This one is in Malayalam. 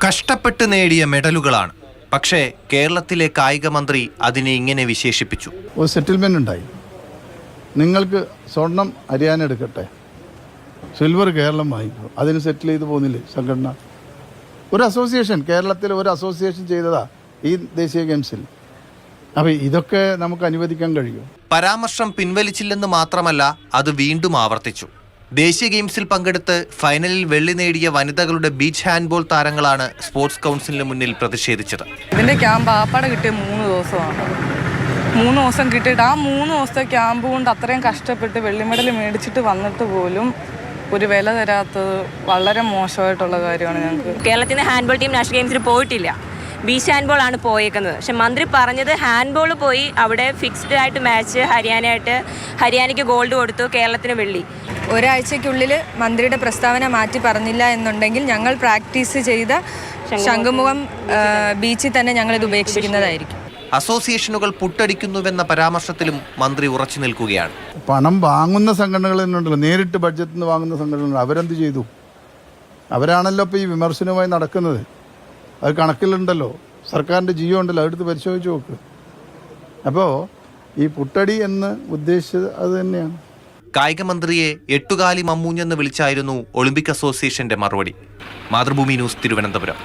കഷ്ടപ്പെട്ട് നേടിയ മെഡലുകളാണ്. പക്ഷേ കേരളത്തിലെ കായിക മന്ത്രി അതിനെ ഇങ്ങനെ വിശേഷിപ്പിച്ചു. ഒരു സെറ്റിൽമെൻ്റ് ഉണ്ടായി. നിങ്ങൾക്ക് സ്വർണം ഹരിയാന എടുക്കട്ടെ, സിൽവർ കേരളം വാങ്ങിക്കും. അതിന് സെറ്റിൽ ചെയ്ത് പോകുന്നില്ലേ സംഘടന? ഒരു അസോസിയേഷൻ, കേരളത്തിൽ ഒരു അസോസിയേഷൻ ചെയ്തതാ ഈ ദേശീയ ഗെയിംസിൽ. അപ്പോൾ ഇതൊക്കെ നമുക്ക് അനുവദിക്കാൻ കഴിയും. പരാമർശം പിൻവലിച്ചില്ലെന്ന് മാത്രമല്ല, അത് വീണ്ടും ആവർത്തിച്ചു. ദേശീയ ഗെയിംസിൽ പങ്കെടുത്ത് ഫൈനലിൽ വെള്ളി നേടിയ വനിതകളുടെ ബീച്ച് ഹാൻഡ്ബോൾ താരങ്ങളാണ് സ്പോർട്സ് കൗൺസിലിന് മുന്നിൽ പ്രതിഷേധിച്ചത്. ഇതിന്റെ ക്യാമ്പ് ആപ്പാടെ കിട്ടിയ 3 ദിവസമാണ്. 3 ദിവസം കിട്ടിയിട്ട് ആ 3 ദിവസത്തെ ക്യാമ്പ് കൊണ്ട് അത്രയും കഷ്ടപ്പെട്ട് വെള്ളി മെഡൽ മേടിച്ചിട്ട് വന്നിട്ട് പോലും ഒരു വില തരാത്തത് വളരെ മോശമായിട്ടുള്ള കാര്യമാണ്. ഞങ്ങൾക്ക് കേരളത്തിൽ നിന്ന് ഹാൻഡ്ബോൾ ടീം നാഷണൽ ഗെയിംസിൽ പോയിട്ടില്ല. ബീച്ച് ഹാൻഡ്ബോൾ ആണ് പോയേക്കുന്നത്. പക്ഷെ മന്ത്രി പറഞ്ഞത് ഹാൻഡ്ബോൾ പോയി അവിടെ ഫിക്സ്ഡ് ആയിട്ട് മാച്ച് ഹരിയാനയ്ക്ക് ഗോൾഡ് കൊടുത്തു, കേരളത്തിന് വെള്ളി. ഒരാഴ്ചയ്ക്കുള്ളിൽ മന്ത്രിയുടെ പ്രസ്താവന മാറ്റി പറഞ്ഞില്ല എന്നുണ്ടെങ്കിൽ ഞങ്ങൾ പ്രാക്ടീസ് ചെയ്ത ശംഖുമുഖം ബീച്ചിൽ തന്നെ ഞങ്ങളിത് ഉപേക്ഷിക്കുന്നതായിരിക്കും. അസോസിയേഷനുകൾ പുട്ടടിക്കുന്നുവെന്ന പരാമർശത്തിലും മന്ത്രി ഉറച്ചു നിൽക്കുകയാണ്. പണം വാങ്ങുന്ന സംഘടനകൾ തന്നെയുണ്ടല്ലോ, നേരിട്ട് ബഡ്ജറ്റിൽ നിന്ന് വാങ്ങുന്ന സംഘടനകൾ. അവരെന്ത് ചെയ്തു? അവരാണല്ലോ ഇപ്പോൾ ഈ വിമർശനവുമായി നടക്കുന്നത്. അത് കണക്കിലുണ്ടല്ലോ, സർക്കാരിൻ്റെ ജിയോ ഉണ്ടല്ലോ, അതെടുത്ത് പരിശോധിച്ച് നോക്ക്. അപ്പോൾ ഈ പുട്ടടി എന്ന് ഉദ്ദേശിച്ചത് അത് തന്നെയാണ്. കായിക മന്ത്രിയെ എട്ടുകാലി മമ്മൂഞ്ഞെന്ന് വിളിച്ചായിരുന്നു ഒളിമ്പിക് അസോസിയേഷന്റെ മറുപടി. മാതൃഭൂമി ന്യൂസ്, തിരുവനന്തപുരം.